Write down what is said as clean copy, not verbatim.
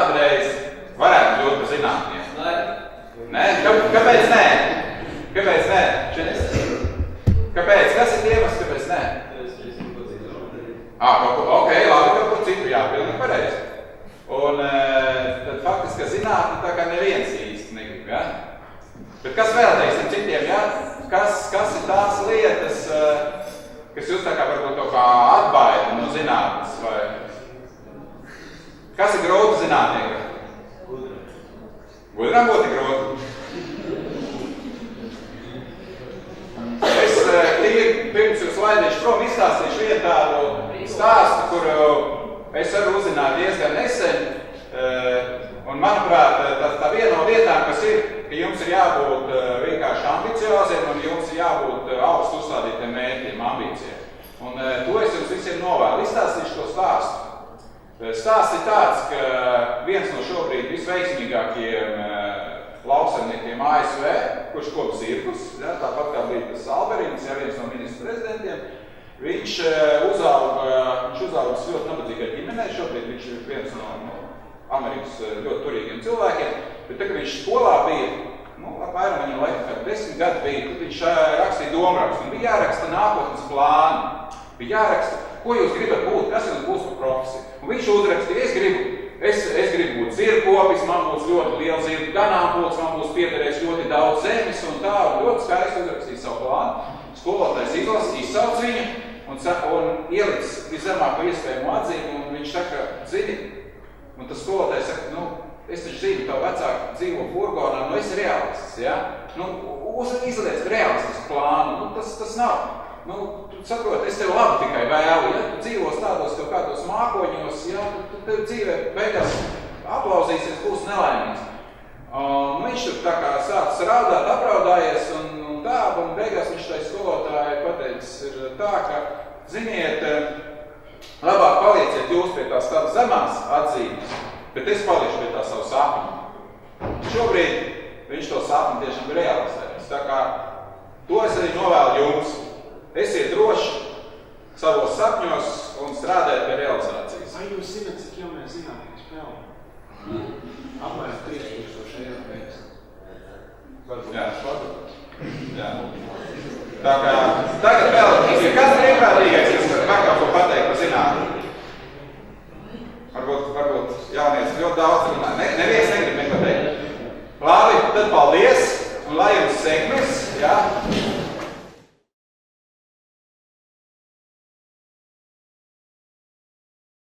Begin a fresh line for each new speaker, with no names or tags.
kādreiz varētu kļūt par zinātnieku? Nē? Kāpēc nē? Kāpēc nē? Kāpēc? Kas ir iemesls, kāpēc nē? Ok, labi, kaut ko citu, jā, pilnīgi pareizi. Un tad faktiski, ka zinātne tā kā neviens īsti negrib, ja? Bet kas vēl teiksim citiem, ja? Kas ir tās lietas, kas jūs tā kā varbūt to kā atbaida no zinātnes, vai? Kas ir grūti zinātniekam? Gudram būtu grūti. Es pirms jūs laidīšu prom izstāstīšu vienu tādu stāstu, kuru es varu uzzināt diezgan nesen. Un, manuprāt, tā viena no lietām, kas ir, ka jums ir jābūt vienkārši ambicioziem un jums ir jābūt augstu uzstādītiem mērķiem, ambīcijiem. Un to es jums visiem novēlu. Izstāstīšu to stāstu. Stāsts ir tāds, ka viens no šobrīd visveiksmīgākajiem lauksaimniekiem ASV, kurš kop zirgus, ja, tāpat kā bija tas Alberīns, ja, viens no ministru prezidentiem, viņš uzauga ļoti nabadzīgai ģimenei, šobrīd viņš ir viens no Amerikas ļoti turīgiem cilvēkiem, bet tā, ka viņš skolā bija, apmēram viņam laikam kā 10 gadu bija, tad viņš rakstīja domrakstu, un bija jāraksta nākotnes plāni, bija jāraksta, ko jūs gribat būt, kas jums būs par profesiju. Un viņš uzrakstīja, es gribu būt zirgkopis, man būs ļoti liela zirgu ganāmpulks, man būs piederēs ļoti daudz zemes un tā, un ļoti skaisti uzrakstīja savu plānu. Skolotājs izsauc viņu un ielicis viszemāko iespējamo atzīmi, un viņš saka, zini, un tas skolotājs saka, es taču zinu, tavu vecāku dzīvo furgonā, esi realists, ja? Izliec realistisku plānu, tas nav. Tu saproti, es tev labi tikai vēlu, ja? Tu dzīvos tādos kaut kādos mākoņos, ja? Tu tev dzīvē beigās aplauzīsies, būs nelaimīgs. Viņš tur tā kā sācis raudāt, apraudājies un tā, un beigās viņš tai skolotāji pateicis ir tā, ka, ziniet, labāk palieciet jūs pie tās tādas zemās atzīmes, bet es paliešu pie tā savu sapņu. Šobrīd viņš to sapņu tiešām ir realizējis. Tā kā to es arī novēlu jums. Esiet droši savos sapņos un strādājiet pie realizācijas.
Vai jūs zināt, cik jaunie zinātnieki pelna? Apmēram 3000 eiro pēc.
Jā, jā. Tā kā tagad vēl, ir kāds brīvprātīgais, kas var kaut ko pateikt par zinātni? Varbūt jaunieci ļoti daudz runā. Neviens negrib neko teikt. Labi, tad paldies un lai jums sekmi.